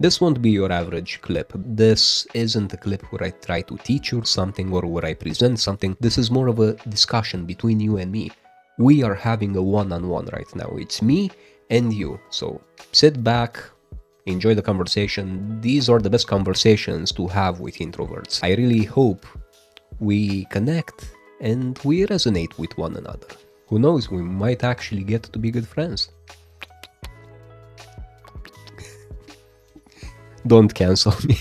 This won't be your average clip. This isn't a clip where I try to teach you something or where I present something. This is more of a discussion between you and me. We are having a one-on-one right now. It's me and you. So sit back, enjoy the conversation. These are the best conversations to have with introverts. I really hope we connect and we resonate with one another. Who knows, we might actually get to be good friends. Don't cancel me.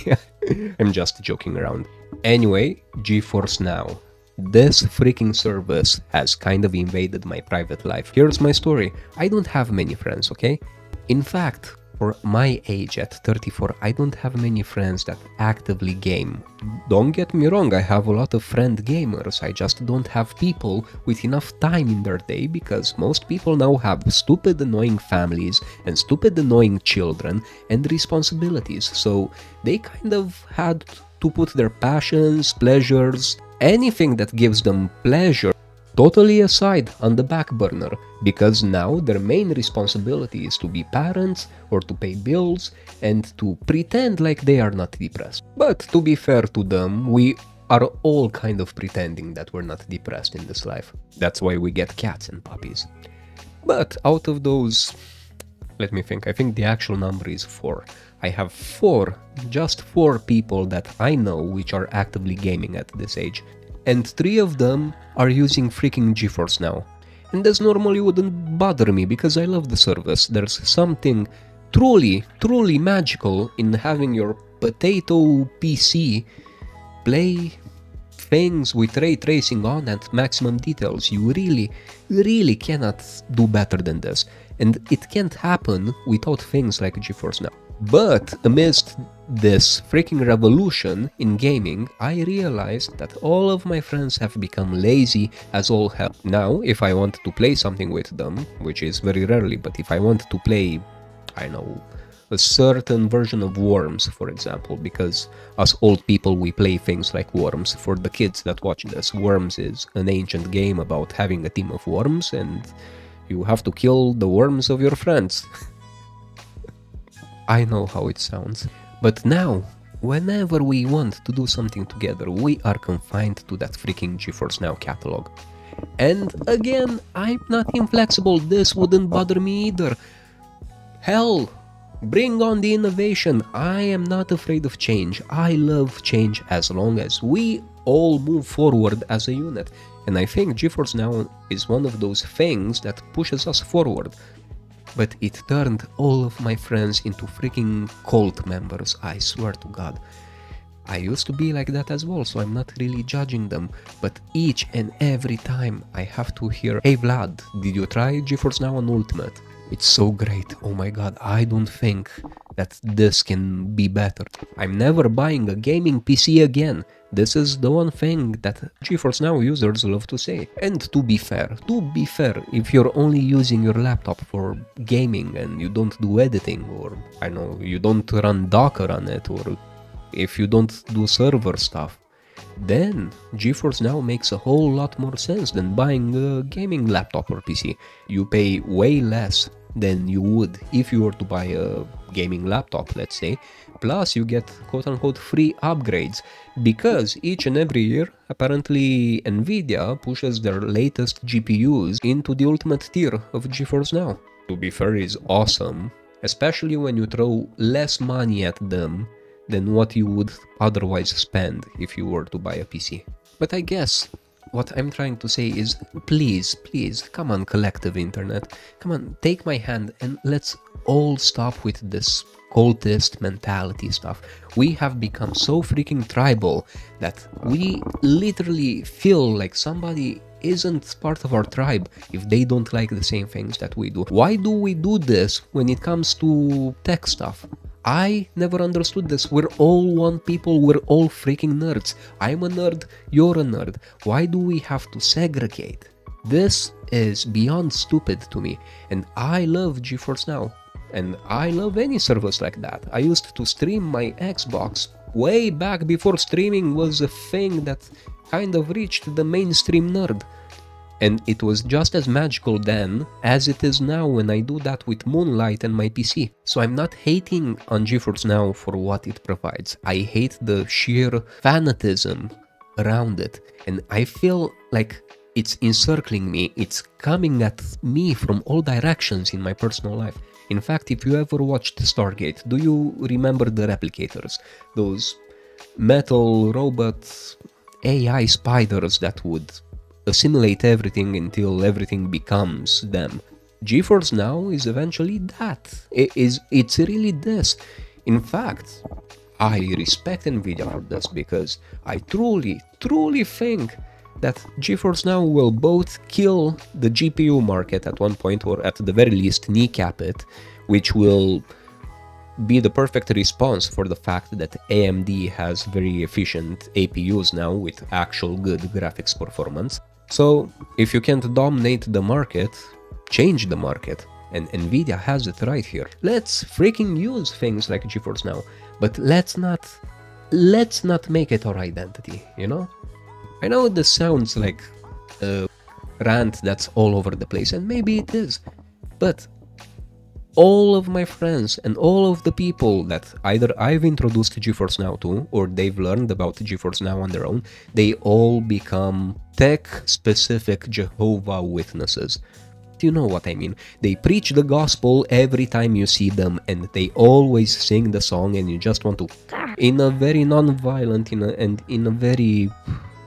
I'm just joking around. Anyway, Geforce Now. This freaking service has kind of invaded my private life. Here's my story. I don't have many friends, okay? In fact, for my age at 34, I don't have many friends that actively game. Don't get me wrong, I have a lot of friend gamers. I just don't have people with enough time in their day because most people now have stupid annoying families and stupid annoying children and responsibilities. So they kind of had to put their passions, pleasures, anything that gives them pleasure totally aside on the back burner, because now their main responsibility is to be parents or to pay bills and to pretend like they are not depressed. But to be fair to them, we are all kind of pretending that we're not depressed in this life. That's why we get cats and puppies. But out of those, let me think, I think the actual number is 4. I have just 4 people that I know which are actively gaming at this age. And 3 of them are using freaking Geforce Now. And this normally wouldn't bother me because I love the service. There's something truly magical in having your potato PC play things with ray tracing on at maximum details. You really cannot do better than this. And it can't happen without things like Geforce Now. But amidst this freaking revolution in gaming, I realized that all of my friends have become lazy as all hell. Now, if I want to play something with them, which is very rarely, but if I want to play, I know, a certain version of Worms, for example, because us old people, we play things like Worms. For the kids that watch this, Worms is an ancient game about having a team of worms and you have to kill the worms of your friends. I know how it sounds. But now, whenever we want to do something together, we are confined to that freaking Geforce Now catalog. And again, I'm not inflexible, this wouldn't bother me either. Hell, bring on the innovation. I am not afraid of change. I love change as long as we all move forward as a unit. And I think Geforce Now is one of those things that pushes us forward. But it turned all of my friends into freaking cult members, I swear to God. I used to be like that as well, so I'm not really judging them. But each and every time I have to hear, "Hey Vlad, did you try Geforce Now on Ultimate? It's so great, oh my god, I don't think that this can be better. I'm never buying a gaming PC again." This is the one thing that Geforce Now users love to say. And to be fair, if you're only using your laptop for gaming and you don't do editing, or I know, you don't run Docker on it, or if you don't do server stuff, then Geforce Now makes a whole lot more sense than buying a gaming laptop or PC. You pay way less than you would if you were to buy a gaming laptop, let's say, plus you get quote-unquote free upgrades, because each and every year, apparently Nvidia pushes their latest GPUs into the ultimate tier of Geforce Now. To be fair, is awesome, especially when you throw less money at them than what you would otherwise spend if you were to buy a PC. But I guess what I'm trying to say is, please, come on, collective internet, come on, take my hand and let's all stop with this cultist mentality stuff. We have become so freaking tribal that we literally feel like somebody isn't part of our tribe if they don't like the same things that we do. Why do we do this when it comes to tech stuff? I never understood this. We're all one people, we're all freaking nerds. I'm a nerd, you're a nerd. Why do we have to segregate? This is beyond stupid to me, and I love Geforce Now. And I love any service like that. I used to stream my Xbox way back before streaming was a thing that kind of reached the mainstream nerd. And it was just as magical then as it is now when I do that with Moonlight and my PC. So I'm not hating on Geforce Now for what it provides. I hate the sheer fanatism around it. And I feel like it's encircling me, it's coming at me from all directions in my personal life. In fact, if you ever watched Stargate, do you remember the replicators? Those metal robot AI spiders that would assimilate everything until everything becomes them. Geforce Now is eventually that. It's really this. In fact, I respect Nvidia for this because I truly think that Geforce Now will both kill the GPU market at one point, or at the very least kneecap it, which will be the perfect response for the fact that AMD has very efficient APUs now with actual good graphics performance. So if you can't dominate the market, change the market. And Nvidia has it right here. Let's freaking use things like Geforce Now, but let's not make it our identity, you know? I know this sounds like a rant that's all over the place, and maybe it is, but all of my friends and all of the people that either I've introduced Geforce Now to, or they've learned about Geforce Now on their own, they all become tech-specific Jehovah Witnesses. You know what I mean? They preach the gospel every time you see them, and they always sing the song, and you just want to, in a very non-violent and in a very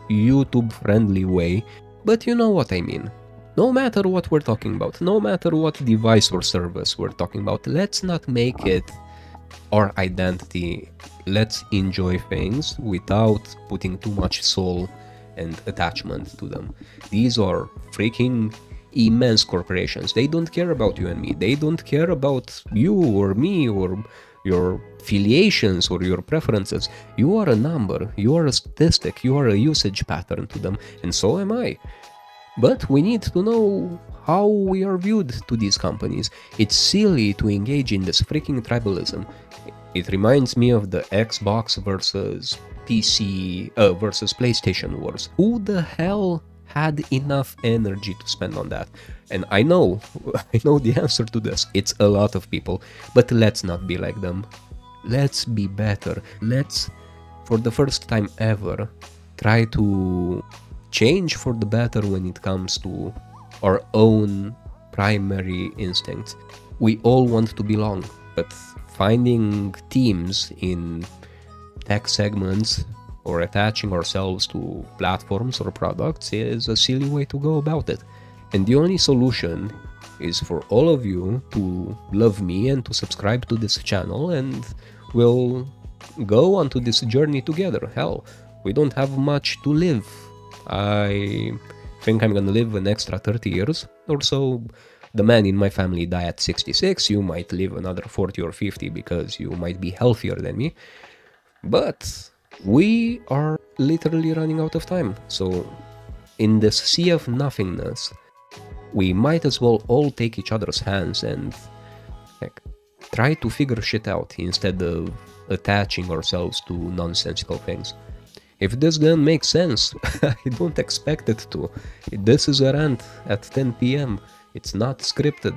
YouTube-friendly way, but you know what I mean. No matter what we're talking about, no matter what device or service we're talking about, let's not make it our identity. Let's enjoy things without putting too much soul and attachment to them. These are freaking immense corporations. They don't care about you and me. They don't care about you or me or your affiliations or your preferences. You are a number, you are a statistic, you are a usage pattern to them, and so am I. But we need to know how we are viewed to these companies. It's silly to engage in this freaking tribalism. It reminds me of the Xbox versus PC versus PlayStation wars. Who the hell had enough energy to spend on that? And I know the answer to this. It's a lot of people, but let's not be like them. Let's be better. Let's, for the first time ever, try to change for the better when it comes to our own primary instincts. We all want to belong, but finding teams in tech segments or attaching ourselves to platforms or products is a silly way to go about it. And the only solution is for all of you to love me and to subscribe to this channel, and we'll go onto this journey together. Hell, we don't have much to live. I think I'm gonna live an extra 30 years or so. The men in my family die at 66, you might live another 40 or 50 because you might be healthier than me. But we are literally running out of time. So in this sea of nothingness, we might as well all take each other's hands and try to figure shit out instead of attaching ourselves to nonsensical things. If this gun makes sense, I don't expect it to. This is a rant at 10 PM. It's not scripted.